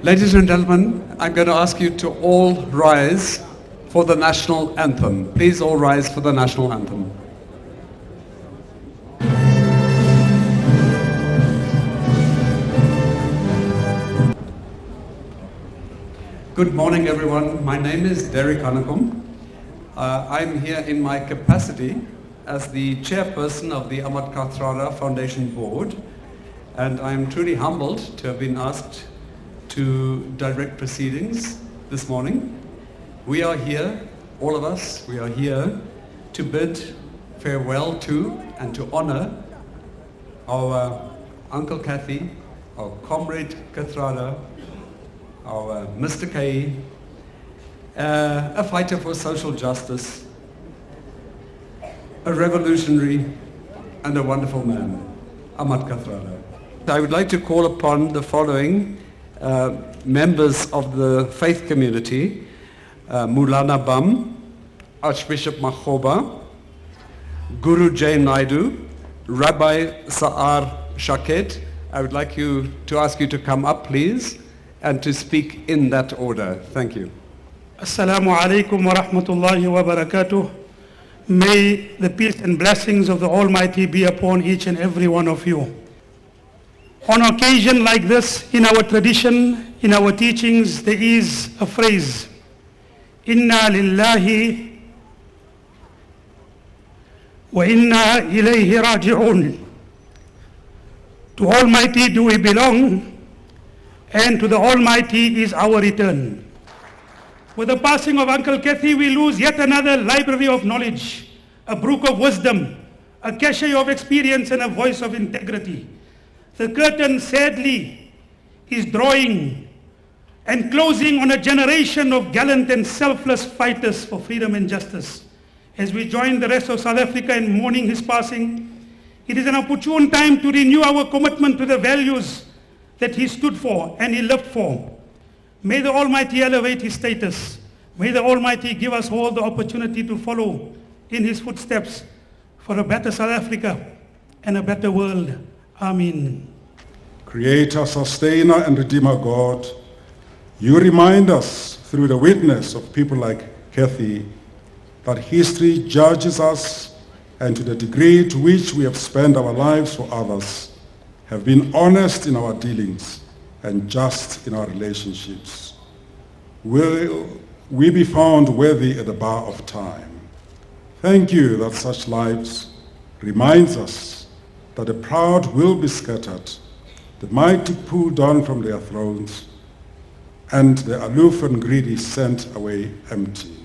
Ladies and gentlemen, I'm going to ask you to all rise for the national anthem. Please all rise for the national anthem. Good morning, everyone. My name is Derek Hanekom. I'm here in my capacity as the chairperson of the Ahmed Kathrada Foundation Board, and I'm truly humbled to have been asked to direct proceedings this morning. We are here, all of us, we are here to bid farewell to and to honor our Uncle Kathy, our Comrade Kathrada, our Mr. K, a fighter for social justice, a revolutionary, and a wonderful man, Ahmed Kathrada. I would like to call upon the following members of the faith community, Mulana Bam, Archbishop Makhoba, Guru Jay Naidu, Rabbi Sa'ar Shaket. I would like to ask you to come up, please, and to speak in that order. Thank you. Assalamu alaikum wa rahmatullahi wa barakatuh. May the peace and blessings of the Almighty be upon each and every one of you. On an occasion like this, in our tradition, in our teachings, there is a phrase, Inna lillahi wa inna ilayhi raji'un. To Almighty do we belong, and to the Almighty is our return. With the passing of Uncle Kathy, we lose yet another library of knowledge, a brook of wisdom, a cache of experience, and a voice of integrity. The curtain, sadly, is drawing and closing on a generation of gallant and selfless fighters for freedom and justice. As we join the rest of South Africa in mourning his passing, it is an opportune time to renew our commitment to the values that he stood for and he lived for. May the Almighty elevate his status. May the Almighty give us all the opportunity to follow in his footsteps for a better South Africa and a better world. Amen. Creator, sustainer, and redeemer God, you remind us through the witness of people like Kathy that history judges us, and to the degree to which we have spent our lives for others, have been honest in our dealings and just in our relationships. Will we be found worthy at the bar of time? Thank you that such lives reminds us that the proud will be scattered, the mighty pulled down from their thrones, and the aloof and greedy sent away empty.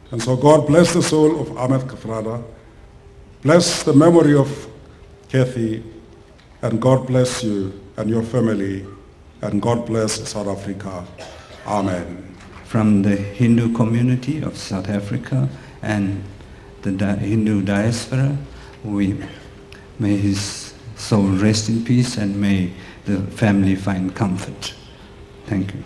And so God bless the soul of Ahmed Kathrada, bless the memory of Kathy, and God bless you and your family, and God bless South Africa. Amen. From the Hindu community of South Africa and the Hindu diaspora, may his soul rest in peace and may the family find comfort. Thank you.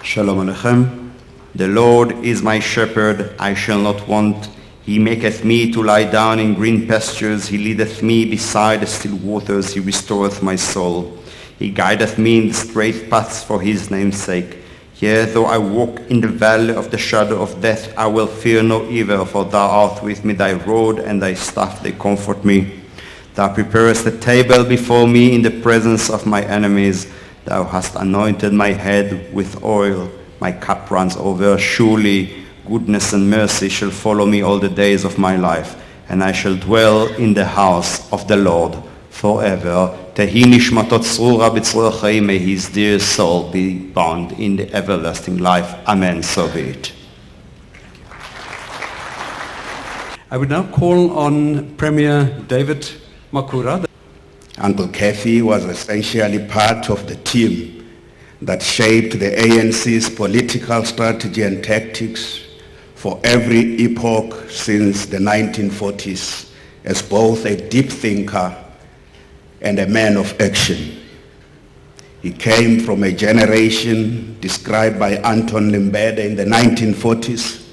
Shalom Aleichem. The Lord is my shepherd, I shall not want. He maketh me to lie down in green pastures. He leadeth me beside the still waters. He restoreth my soul. He guideth me in the straight paths for his name's sake. Yea, though I walk in the valley of the shadow of death, I will fear no evil, for thou art with me. Thy rod and thy staff, they comfort me. Thou preparest a table before me in the presence of my enemies. Thou hast anointed my head with oil. My cup runs over. Surely goodness and mercy shall follow me all the days of my life, and I shall dwell in the house of the Lord forever. Tehi nishmatot tzrura b'tzrur chaim, may his dear soul be bound in the everlasting life. Amen. So be it. I would now call on Premier David Makura. Uncle Kathy was essentially part of the team that shaped the ANC's political strategy and tactics for every epoch since the 1940s, as both a deep thinker and a man of action. He came from a generation described by Anton Limbede in the 1940s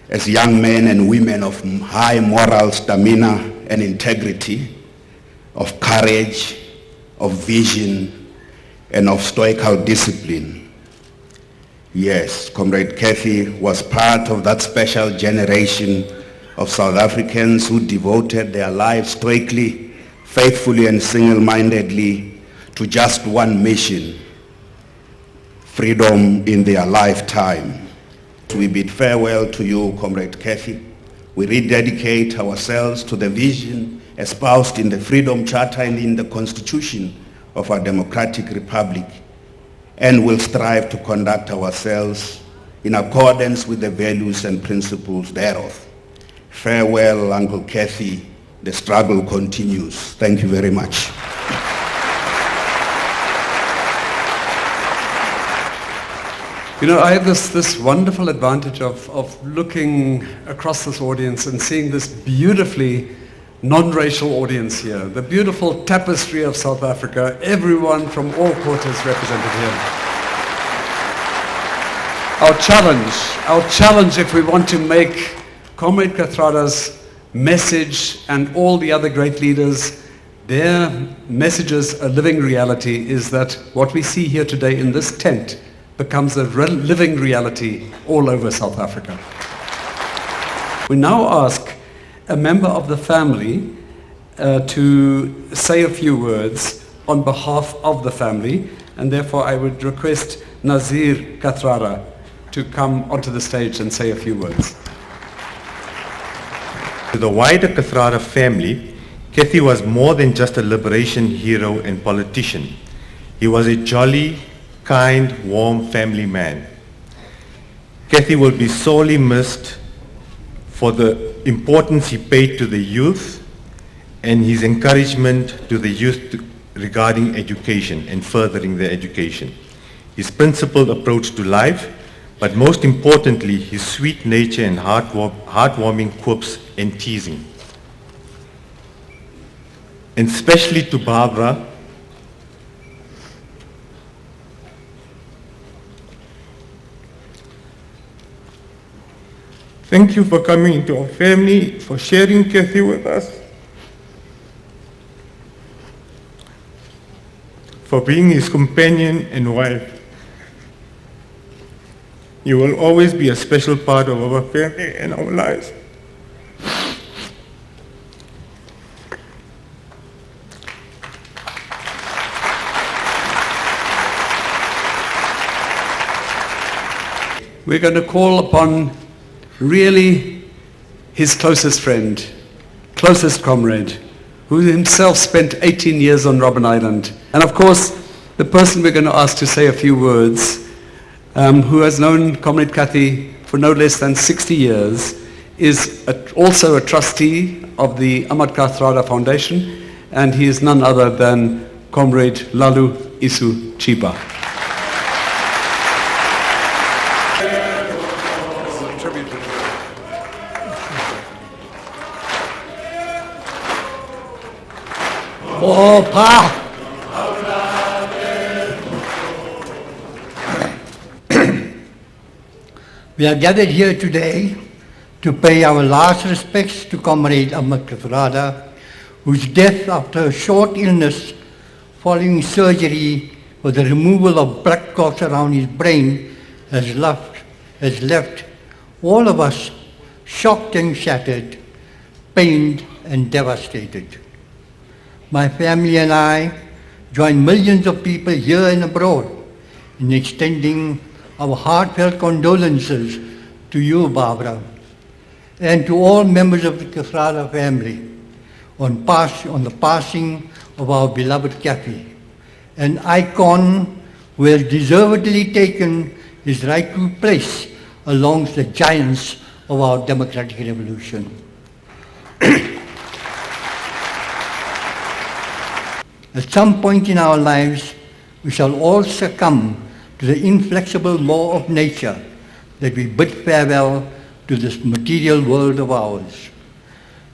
as young men and women of high moral stamina and integrity, of courage, of vision, and of stoical discipline. Yes, Comrade Kathy was part of that special generation of South Africans who devoted their lives stoically, faithfully and single-mindedly to just one mission: freedom in their lifetime. We bid farewell to you, Comrade Kathy. We rededicate ourselves to the vision espoused in the Freedom Charter and in the Constitution of our democratic republic, and will strive to conduct ourselves in accordance with the values and principles thereof. Farewell, Uncle Kathy. The struggle continues. Thank you very much. You know, I have this wonderful advantage of looking across this audience and seeing this beautifully non-racial audience here, the beautiful tapestry of South Africa, everyone from all quarters represented here. Our challenge if we want to make Comrade Kathrada's message and all the other great leaders, their messages a living reality, is that what we see here today in this tent becomes a living reality all over South Africa. We now ask a member of the family to say a few words on behalf of the family, and therefore I would request Nazir Kathrada to come onto the stage and say a few words. To the wider Kathrada family, Kathy was more than just a liberation hero and politician. He was a jolly, kind, warm family man. Kathy will be sorely missed for the importance he paid to the youth and his encouragement to the youth regarding education and furthering their education. His principled approach to life, but most importantly, his sweet nature and heartwarming quips and teasing. And especially to Barbara, thank you for coming into our family, for sharing Kathy with us, for being his companion and wife. You will always be a special part of our family and our lives. We're going to call upon really his closest friend, closest comrade, who himself spent 18 years on Robben Island. And of course, the person we're going to ask to say a few words, who has known Comrade Kathy for no less than 60 years, is also a trustee of the Ahmed Kathrada Foundation, and he is none other than Comrade Lalu Isu Chiba. Oh, Pa! We are gathered here today to pay our last respects to Comrade Ahmed Kathrada, whose death after a short illness following surgery for the removal of blood clots around his brain has left all of us shocked and shattered, pained and devastated. My family and I join millions of people here and abroad in extending our heartfelt condolences to you, Barbara, and to all members of the Kathrada family on the passing of our beloved Kathy, an icon who has deservedly taken his rightful place amongst the giants of our democratic revolution. At some point in our lives, we shall all succumb to the inflexible law of nature that we bid farewell to this material world of ours.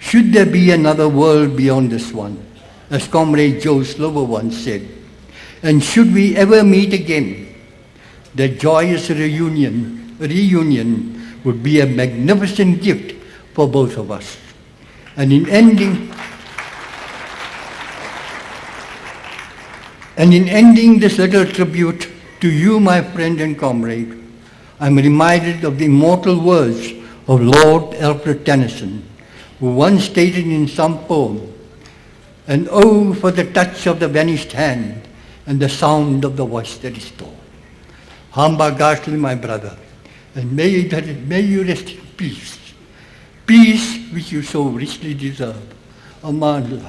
Should there be another world beyond this one, as Comrade Joe Slover once said, and should we ever meet again, that joyous reunion would be a magnificent gift for both of us. And in ending this little tribute to you, my friend and comrade, I'm reminded of the immortal words of Lord Alfred Tennyson, who once stated in some poem, "And oh, for the touch of the vanished hand and the sound of the voice that is told." Hamba Ghastly, my brother, and may you rest in peace. Peace which you so richly deserve. Aman.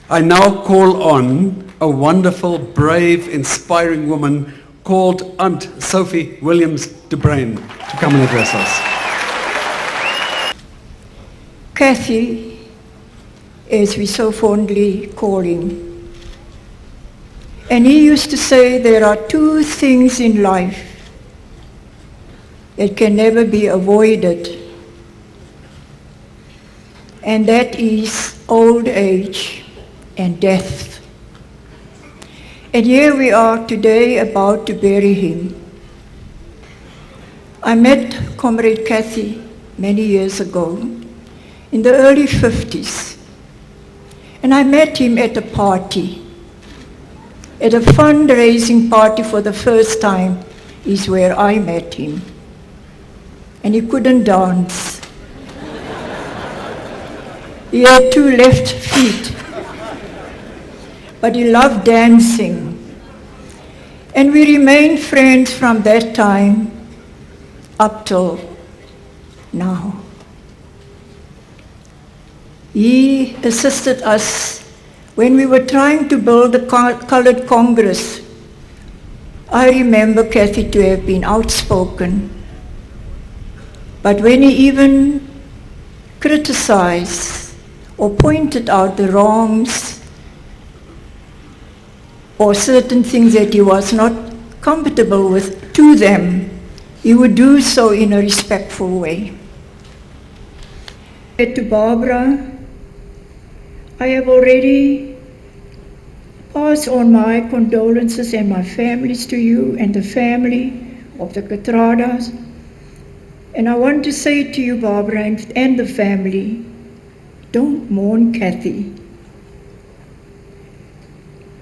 I now call on a wonderful, brave, inspiring woman called Aunt Sophie Williams de Bruin to come and address us. Kathy, as we so fondly call him. And he used to say there are two things in life that can never be avoided, and that is old age and death. And here we are today about to bury him. I met Comrade Kathy many years ago, in the early 50s, and I met him at a party. At a fundraising party for the first time is where I met him. And he couldn't dance. He had two left feet, but he loved dancing. And we remained friends from that time up till now. He assisted us when we were trying to build the Colored Congress. I remember Kathy to have been outspoken, but when he even criticized or pointed out the wrongs or certain things that he was not comfortable with to them, he would do so in a respectful way. To Barbara, I have already passed on my condolences and my families to you and the family of the Kathradas. And I want to say to you, Barbara, and the family, don't mourn Kathy.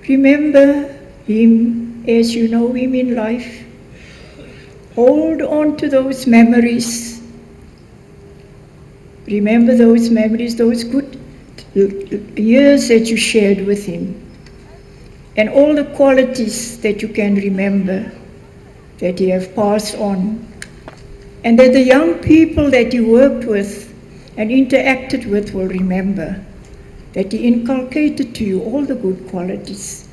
Remember him as you know him in life. Hold on to those memories. Remember those memories, those good years that you shared with him, and all the qualities that you can remember that he have passed on, and that the young people that he worked with and interacted with will remember that he inculcated to you all the good qualities,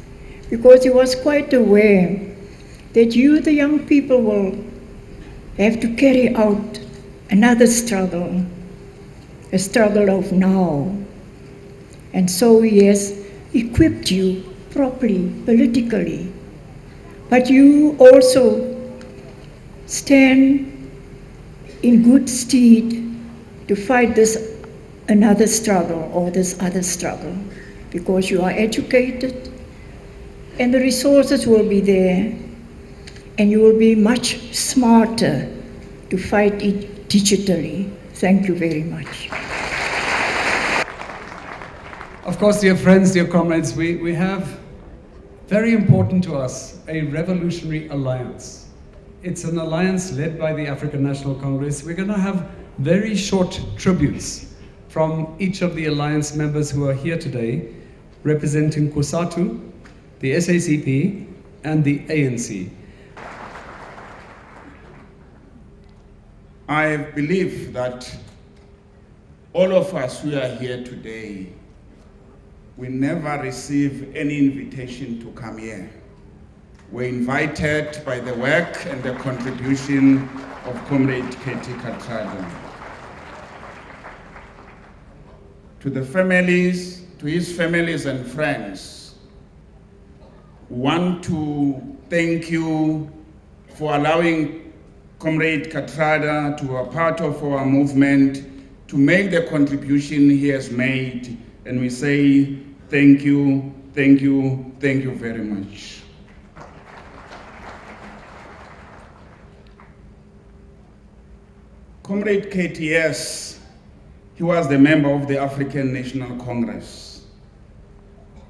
because he was quite aware that you, the young people, will have to carry out another struggle, a struggle of now. And so he has equipped you properly, politically. But you also stand in good stead to fight this another struggle or this other struggle, because you are educated and the resources will be there, and you will be much smarter to fight it digitally. Thank you very much. Of course, dear friends, dear comrades, we have, very important to us, a revolutionary alliance. It's an alliance led by the African National Congress. We're going to have very short tributes from each of the alliance members who are here today, representing COSATU, the SACP, and the ANC. I believe that all of us who are here today, we never receive any invitation to come here. We're invited by the work and the contribution of Comrade Ahmed Kathrada. To the families, to his families and friends, we want to thank you for allowing Comrade Kathrada to be a part of our movement, to make the contribution he has made, and we say thank you, thank you, thank you very much. Comrade KTS, he was the member of the African National Congress.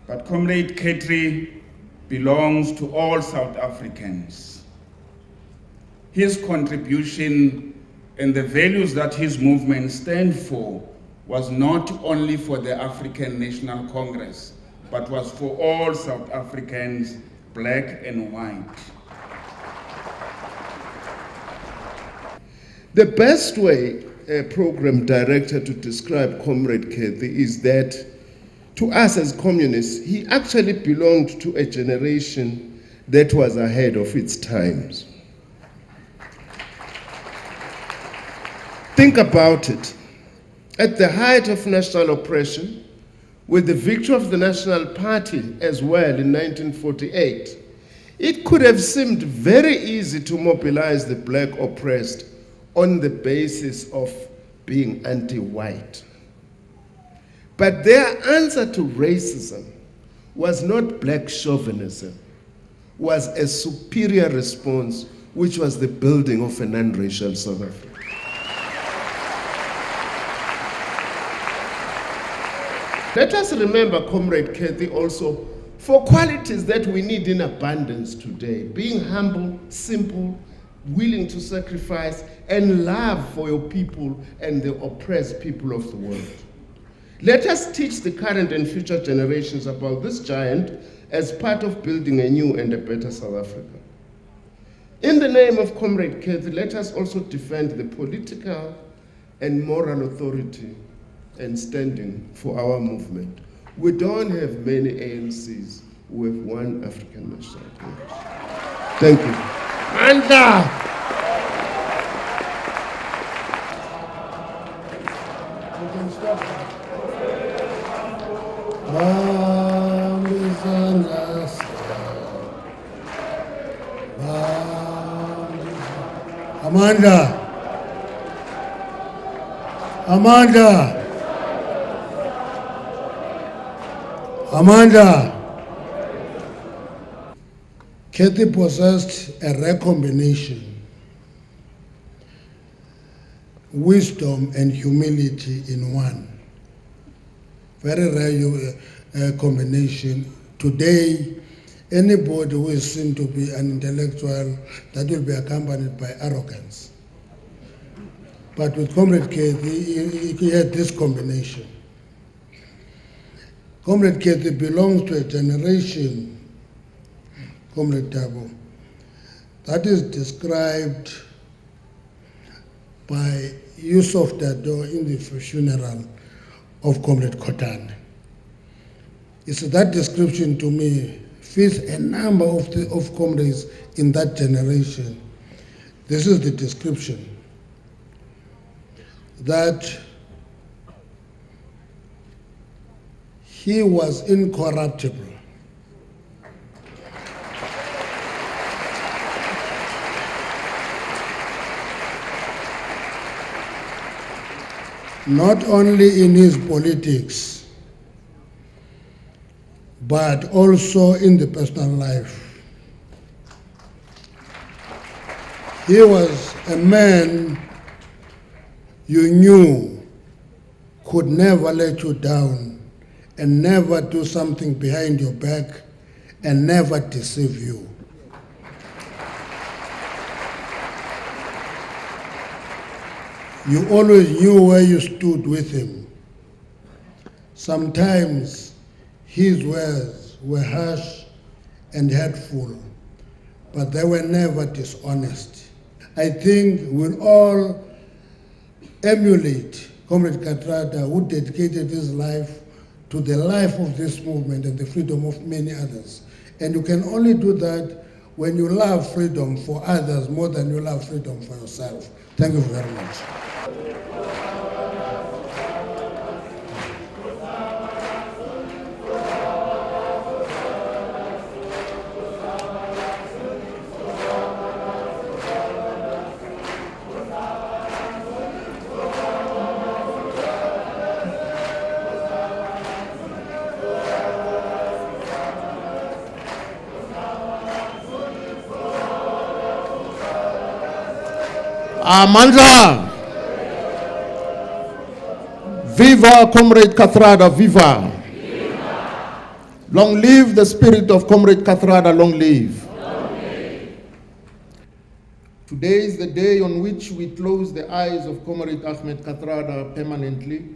But Comrade Kathrada belongs to all South Africans. His contribution and the values that his movement stand for was not only for the African National Congress, but was for all South Africans, black and white. The best way a program director to describe Comrade Kathrada is that to us as communists, he actually belonged to a generation that was ahead of its times. Think about it. At the height of national oppression, with the victory of the National Party as well in 1948, it could have seemed very easy to mobilize the black oppressed on the basis of being anti-white. But their answer to racism was not black chauvinism, was a superior response, which was the building of a non-racial South Africa. Let us remember Comrade Kathrada also for qualities that we need in abundance today: being humble, simple, willing to sacrifice, and love for your people and the oppressed people of the world. Let us teach the current and future generations about this giant as part of building a new and a better South Africa. In the name of Comrade Kathrada, let us also defend the political and moral authority and standing for our movement. We don't have many ANCs, we have one African National Congress. Thank you. Manda! Amanda. Kathy possessed a rare combination: wisdom and humility in one. Very rare combination. Today, anybody who is seen to be an intellectual, that will be accompanied by arrogance. But with Comrade Kathy, he had this combination. Comrade Kathy belongs to a generation, Comrade Tabo, that is described by Yusuf Dado in the funeral of Comrade Kotane. It's that description to me fits a number of comrades in that generation. This is the description: that he was incorruptible. Not only in his politics, but also in the personal life. He was a man you knew could never let you down and never do something behind your back and never deceive you. You always knew where you stood with him. Sometimes his words were harsh and hurtful, but they were never dishonest. I think we'll all emulate Comrade Kathrada, who dedicated his life to the life of this movement and the freedom of many others. And you can only do that when you love freedom for others more than you love freedom for yourself. Thank you very much. Amanda. Viva Comrade Kathrada, viva! Long live the spirit of Comrade Kathrada, long live. Today is the day on which we close the eyes of Comrade Ahmed Kathrada permanently,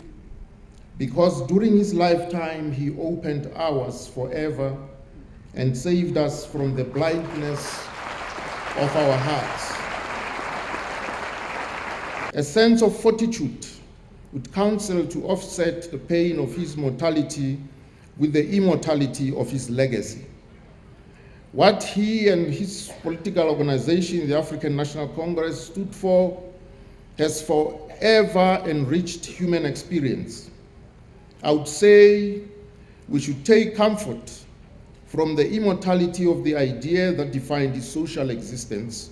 because during his lifetime he opened ours forever and saved us from the blindness of our hearts. A sense of fortitude would counsel to offset the pain of his mortality with the immortality of his legacy. What he and his political organization, the African National Congress, stood for has forever enriched human experience. I would say we should take comfort from the immortality of the idea that defined his social existence,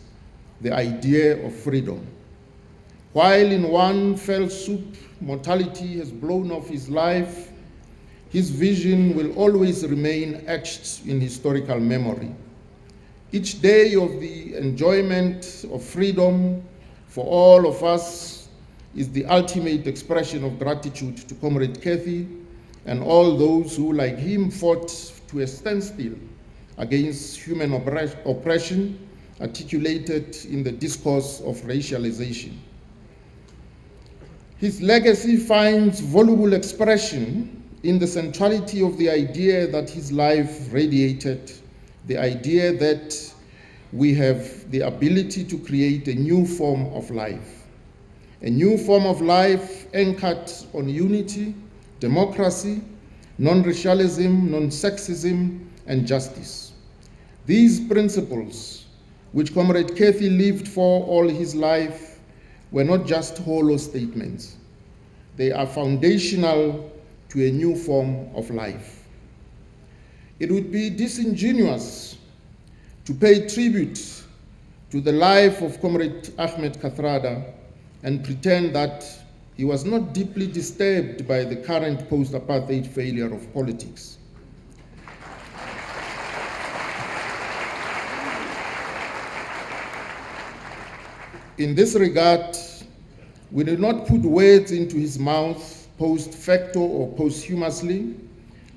the idea of freedom. While in one fell swoop, mortality has blown off his life, his vision will always remain etched in historical memory. Each day of the enjoyment of freedom for all of us is the ultimate expression of gratitude to Comrade Kathy and all those who, like him, fought to a standstill against human oppression articulated in the discourse of racialization. His legacy finds voluble expression in the centrality of the idea that his life radiated, the idea that we have the ability to create a new form of life. A new form of life anchored on unity, democracy, non-racialism, non-sexism, and justice. These principles, which Comrade Kathy lived for all his life, were not just hollow statements. They are foundational to a new form of life. It would be disingenuous to pay tribute to the life of Comrade Ahmed Kathrada and pretend that he was not deeply disturbed by the current post-apartheid failure of politics. In this regard, we did not put words into his mouth post facto or posthumously,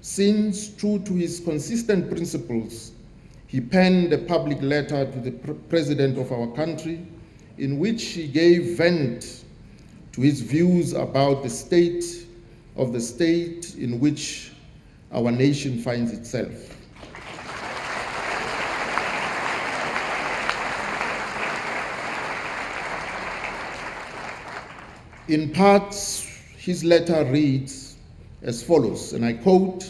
since, true to his consistent principles, he penned a public letter to the president of our country in which he gave vent to his views about the state in which our nation finds itself. In parts, his letter reads as follows, and I quote,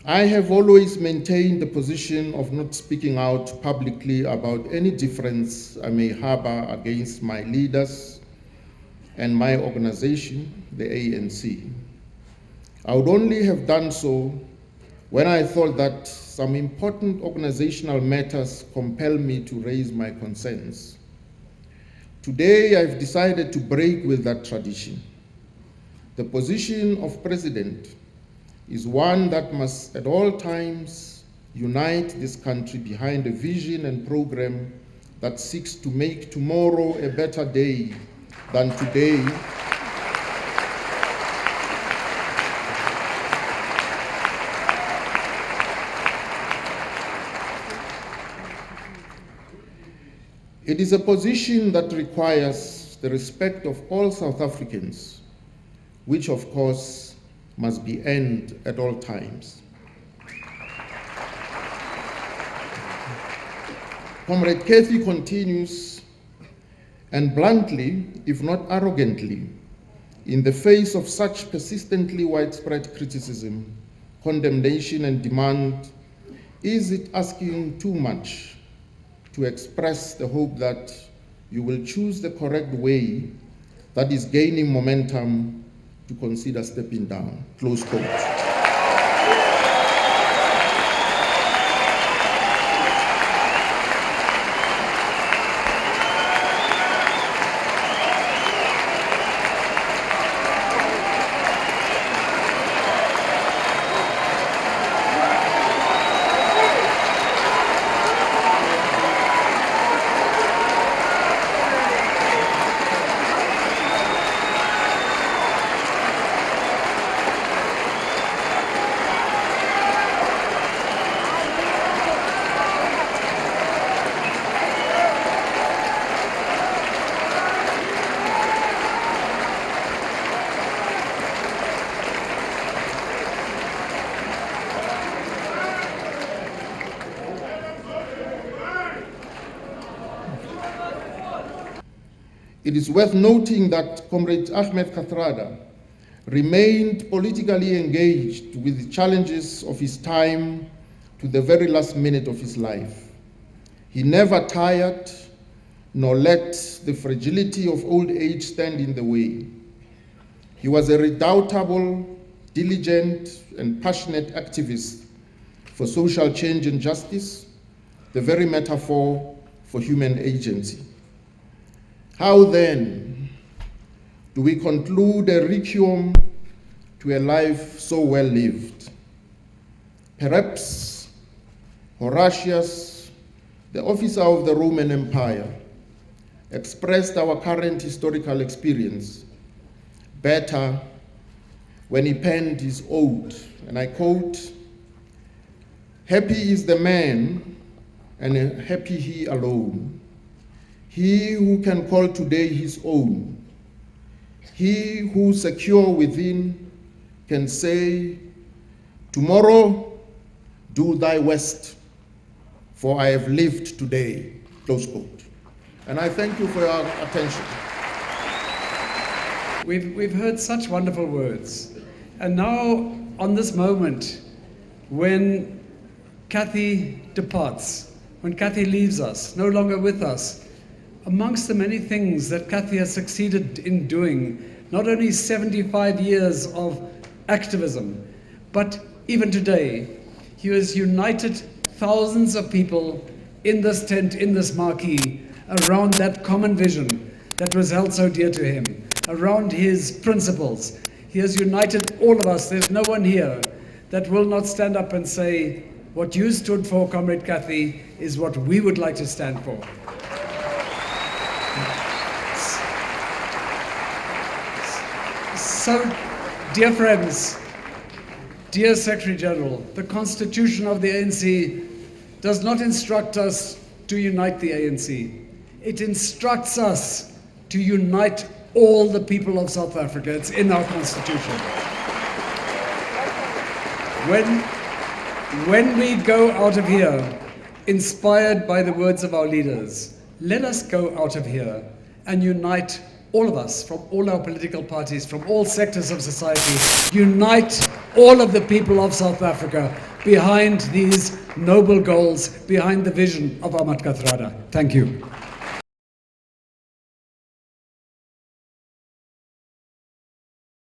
"I have always maintained the position of not speaking out publicly about any difference I may harbor against my leaders and my organization, the ANC. I would only have done so when I thought that some important organizational matters compel me to raise my concerns. Today, I've decided to break with that tradition. The position of president is one that must at all times unite this country behind a vision and program that seeks to make tomorrow a better day than today, It is a position that requires the respect of all South Africans, which of course must be earned at all times. Comrade Kathy continues, and bluntly, if not arrogantly, in the face of such persistently widespread criticism, condemnation, and demand, is it asking too much to express the hope that you will choose the correct way that is gaining momentum to consider stepping down? Close quote. It is worth noting that Comrade Ahmed Kathrada remained politically engaged with the challenges of his time to the very last minute of his life. He never tired nor let the fragility of old age stand in the way. He was a redoubtable, diligent, and passionate activist for social change and justice, the very metaphor for human agency. How then do we conclude a requiem to a life so well lived? Perhaps Horatius, the officer of the Roman Empire, expressed our current historical experience better when he penned his ode, and I quote, "Happy is the man, and happy he alone, he who can call today his own, he who secure within can say, tomorrow do thy worst, for I have lived today," close quote. And I thank you for your attention. We've heard such wonderful words. And now, on this moment, when Kathy departs, when Kathy leaves us, no longer with us, amongst the many things that Kathy has succeeded in doing, not only 75 years of activism, but even today, he has united thousands of people in this tent, in this marquee, around that common vision that was held so dear to him, around his principles. He has united all of us. There's no one here that will not stand up and say, what you stood for, Comrade Kathy, is what we would like to stand for. So, dear friends, dear Secretary General, the Constitution of the ANC does not instruct us to unite the ANC. It instructs us to unite all the people of South Africa. It's in our Constitution. When we go out of here, inspired by the words of our leaders, let us go out of here and unite all of us, from all our political parties, from all sectors of society, unite all of the people of South Africa behind these noble goals, behind the vision of Ahmed Kathrada. Thank you.